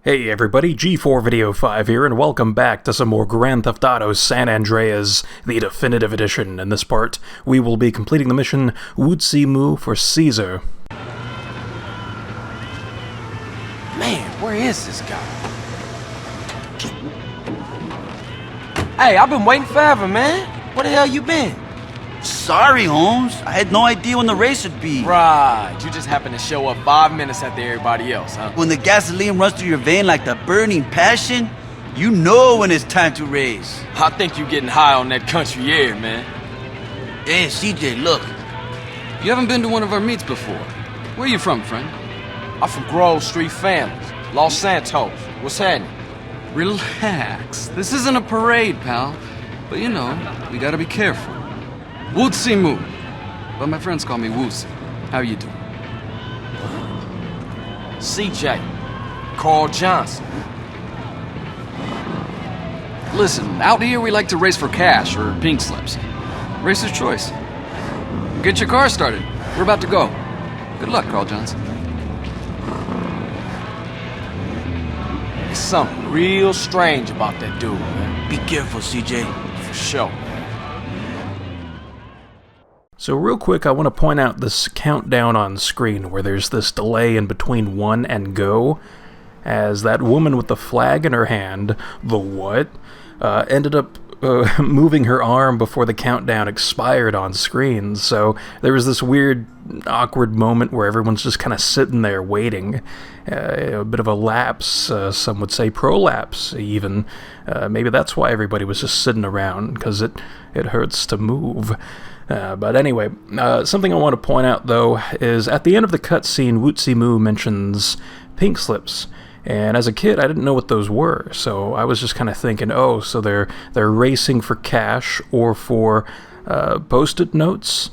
Hey everybody, G4 Video 5 here, and welcome back to some more Grand Theft Auto San Andreas, the definitive edition. In this part, we will be completing the mission Wootsy Moo for Caesar. Man, where is this guy? Hey, I've been waiting forever, man. Where the hell you been? Sorry, Holmes. I had no idea when the race would be. Right, you just happened to show up 5 minutes after everybody else, huh? When the gasoline runs through your vein like the burning passion, you know when it's time to race. I think you getting high on that country air, man. Hey, CJ, look. You haven't been to one of our meets before. Where are you from, friend? I'm from Grove Street Families, Los Santos. What's happening? Relax. This isn't a parade, pal. But you know, we gotta be careful. Wootsy Moo. But my friends call me Wootsy. How you doing? CJ. Carl Johnson. Listen, out here we like to race for cash or pink slips. Racer's choice. Get your car started. We're about to go. Good luck, Carl Johnson. There's something real strange about that dude, man. Be careful, CJ. For sure. So real quick, I want to point out this countdown on screen where there's this delay in between 1 and go, as that woman with the flag in her hand, the what, ended up moving her arm before the countdown expired on screen. So there was this weird, awkward moment where everyone's just kind of sitting there waiting. A bit of a lapse, some would say prolapse even. Maybe that's why everybody was just sitting around, because it hurts to move. But anyway, something I want to point out, though, is at the end of the cutscene, Wootsy Moo mentions pink slips. And as a kid, I didn't know what those were, so I was just kind of thinking, oh, so they're racing for cash or for post-it notes,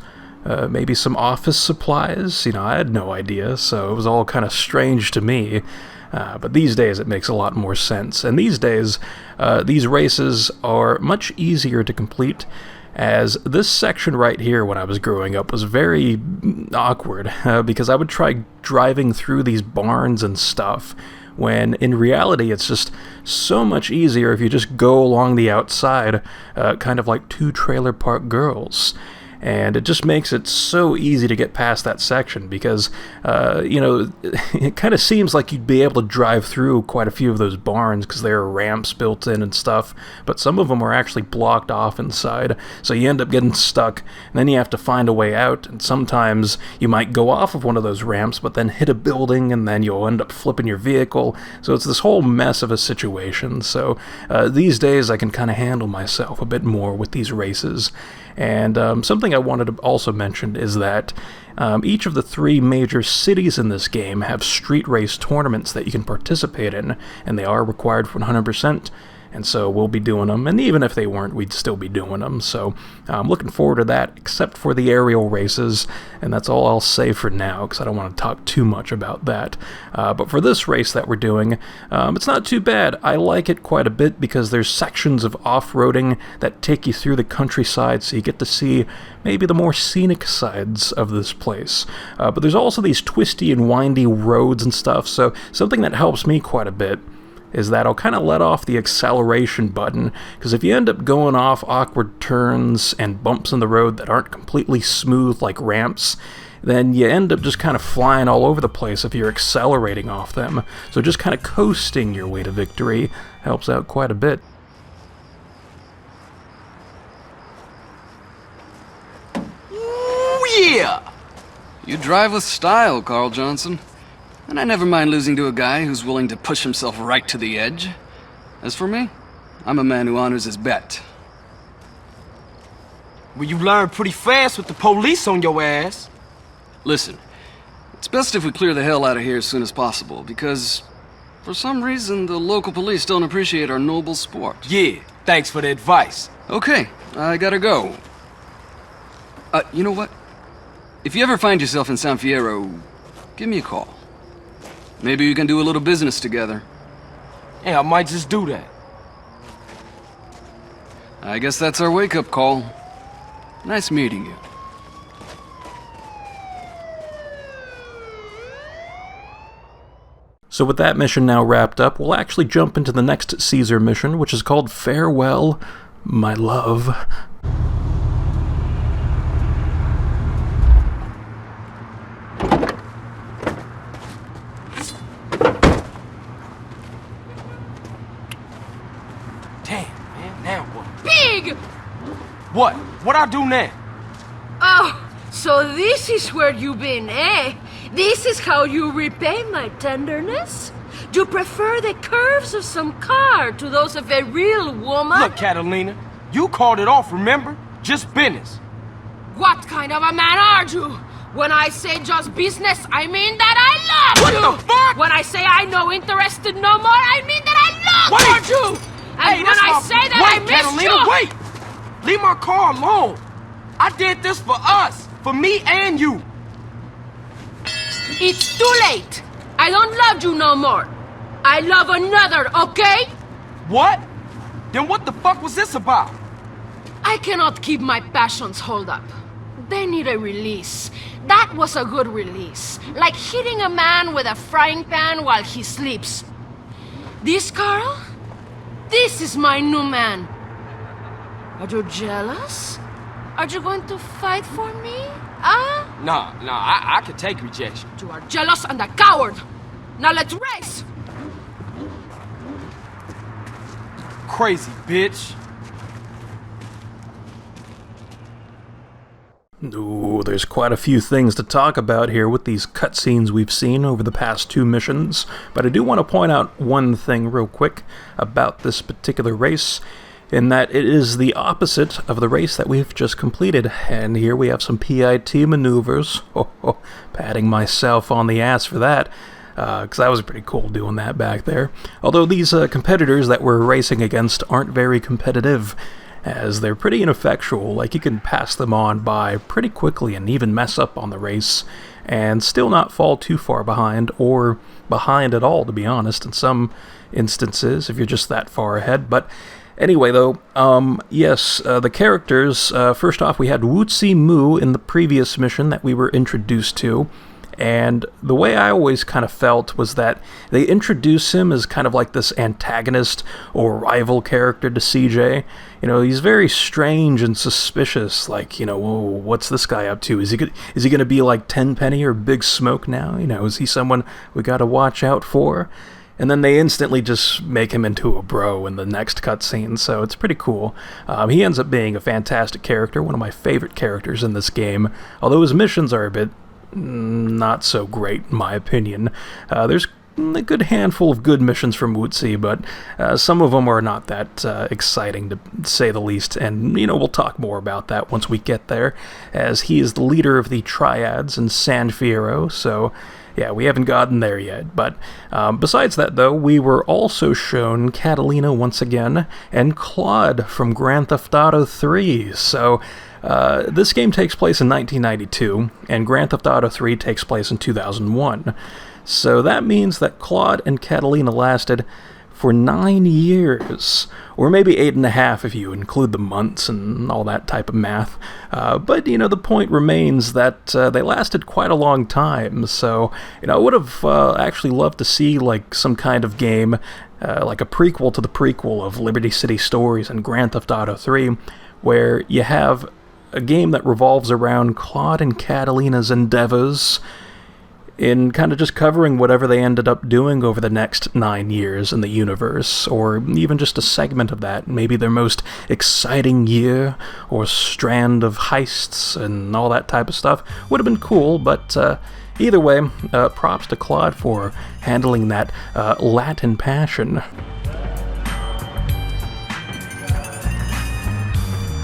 maybe some office supplies. You know, I had no idea, so it was all kind of strange to me. But these days it makes a lot more sense. And these days, these races are much easier to complete, as this section right here when I was growing up was very awkward, because I would try driving through these barns and stuff, when in reality it's just so much easier if you just go along the outside, kind of like Two Trailer Park Girls. And it just makes it so easy to get past that section because, you know, it kind of seems like you'd be able to drive through quite a few of those barns because there are ramps built in and stuff, but some of them are actually blocked off inside, so you end up getting stuck, and then you have to find a way out, and sometimes you might go off of one of those ramps, but then hit a building, and then you'll end up flipping your vehicle, so it's this whole mess of a situation. So these days I can kind of handle myself a bit more with these races. And something I wanted to also mention is that each of the 3 major cities in this game have street race tournaments that you can participate in, and they are required for 100%, and so we'll be doing them, and even if they weren't, we'd still be doing them, so I'm looking forward to that, except for the aerial races, and that's all I'll say for now, because I don't want to talk too much about that. But for this race that we're doing, it's not too bad. I like it quite a bit because there's sections of off-roading that take you through the countryside, so you get to see maybe the more scenic sides of this place. But there's also these twisty and windy roads and stuff, so something that helps me quite a bit is that I'll kind of let off the acceleration button, because if you end up going off awkward turns and bumps in the road that aren't completely smooth like ramps, then you end up just kind of flying all over the place if you're accelerating off them. So just kind of coasting your way to victory helps out quite a bit. Ooh, yeah! You drive with style, Carl Johnson. And I never mind losing to a guy who's willing to push himself right to the edge. As for me, I'm a man who honors his bet. Well, you learn pretty fast with the police on your ass. Listen, it's best if we clear the hell out of here as soon as possible, because for some reason the local police don't appreciate our noble sport. Yeah, thanks for the advice. Okay, I gotta go. You know what? If you ever find yourself in San Fierro, give me a call. Maybe we can do a little business together. Yeah, I might just do that. I guess that's our wake-up call. Nice meeting you. So with that mission now wrapped up, we'll actually jump into the next Caesar mission, which is called Farewell, My Love. Damn, man, now what? Pig! What? What I do now? Oh, so this is where you've been, eh? This is how you repay my tenderness? You prefer the curves of some car to those of a real woman? Look, Catalina, you called it off, remember? Just business. What kind of a man are you? When I say just business, I mean that I love What you! the fuck? When I say I'm no interested no more, I mean that I love Wait! you! And Hey, when that's I my... say that wait, I miss Catalina, you... wait! Leave my car alone. I did this for us, for me and you. It's too late! I don't love you no more. I love another, okay? What? Then what the fuck was this about? I cannot keep my passions hold up. They need a release. That was a good release. Like hitting a man with a frying pan while he sleeps. This Carl? This is my new man. Are you jealous? Are you going to fight for me? Huh? Nah, I could take rejection. You are jealous and a coward. Now let's race! Crazy bitch. Ooh, there's quite a few things to talk about here with these cutscenes we've seen over the past 2 missions, but I do want to point out one thing real quick about this particular race, in that it is the opposite of the race that we've just completed, and here we have some PIT maneuvers. Patting myself on the ass for that, because that was pretty cool doing that back there. Although these competitors that we're racing against aren't very competitive, as they're pretty ineffectual. Like, you can pass them on by pretty quickly and even mess up on the race and still not fall too far behind, or behind at all, to be honest, in some instances, if you're just that far ahead. But anyway, though, yes, the characters, first off, we had Wuzi Mu in the previous mission that we were introduced to. And the way I always kind of felt was that they introduce him as kind of like this antagonist or rival character to CJ. You know, he's very strange and suspicious. Like, you know, whoa, what's this guy up to? Is he going to be like Tenpenny or Big Smoke now? You know, is he someone we got to watch out for? And then they instantly just make him into a bro in the next cutscene, so it's pretty cool. He ends up being a fantastic character, one of my favorite characters in this game, although his missions are a bit not so great, in my opinion. There's a good handful of good missions from Wuzi, but some of them are not that exciting, to say the least, and, you know, we'll talk more about that once we get there, as he is the leader of the Triads in San Fierro, so yeah, we haven't gotten there yet. But besides that, though, we were also shown Catalina once again, and Claude from Grand Theft Auto 3, so this game takes place in 1992, and Grand Theft Auto 3 takes place in 2001. So that means that Claude and Catalina lasted for 9 years, or maybe 8.5 if you include the months and all that type of math. But, you know, the point remains that they lasted quite a long time, so, you know, I would have actually loved to see, like, some kind of game, like a prequel to the prequel of Liberty City Stories and Grand Theft Auto 3, where you have a game that revolves around Claude and Catalina's endeavors in kind of just covering whatever they ended up doing over the next 9 years in the universe, or even just a segment of that, maybe their most exciting year or strand of heists and all that type of stuff. Would have been cool, but either way, props to Claude for handling that Latin passion.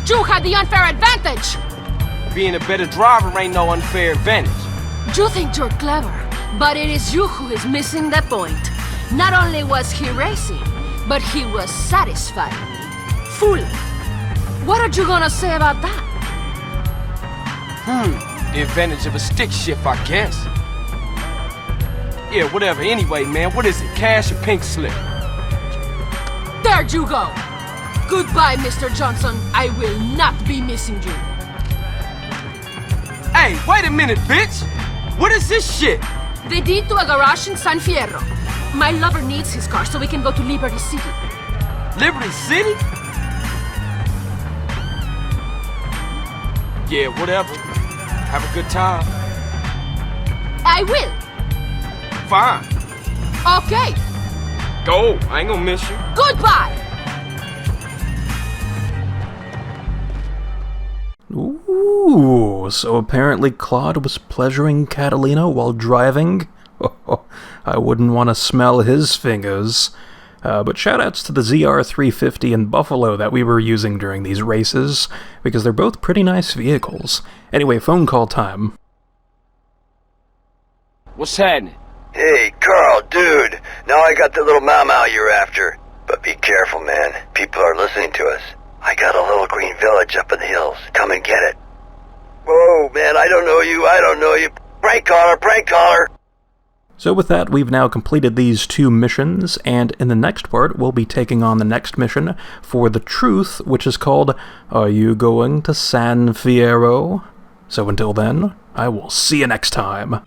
You had the unfair advantage! Being a better driver ain't no unfair advantage. You think you're clever, but it is you who is missing the point. Not only was he racing, but he was satisfied. Fully. What are you gonna say about that? The advantage of a stick shift, I guess. Yeah, whatever. Anyway, man, what is it? Cash or pink slip? There you go! Goodbye, Mr. Johnson. I will not be missing you. Hey, wait a minute, bitch! What is this shit? The deed to a garage in San Fierro. My lover needs his car so we can go to Liberty City. Liberty City? Yeah, whatever. Have a good time. I will. Fine. Okay. Go. I ain't gonna miss you. Goodbye. Ooh, so apparently Claude was pleasuring Catalina while driving? I wouldn't want to smell his fingers. But shoutouts to the ZR350 and Buffalo that we were using during these races, because they're both pretty nice vehicles. Anyway, phone call time. What's happening? Hey, Carl, dude. Now I got the little mau you're after. But be careful, man. People are listening to us. I got a little green village up in the hills. Come and get it. Whoa, man, I don't know you. Prank caller. So with that, we've now completed these 2 missions, and in the next part, we'll be taking on the next mission for the truth, which is called, Are You Going to San Fierro? So until then, I will see you next time.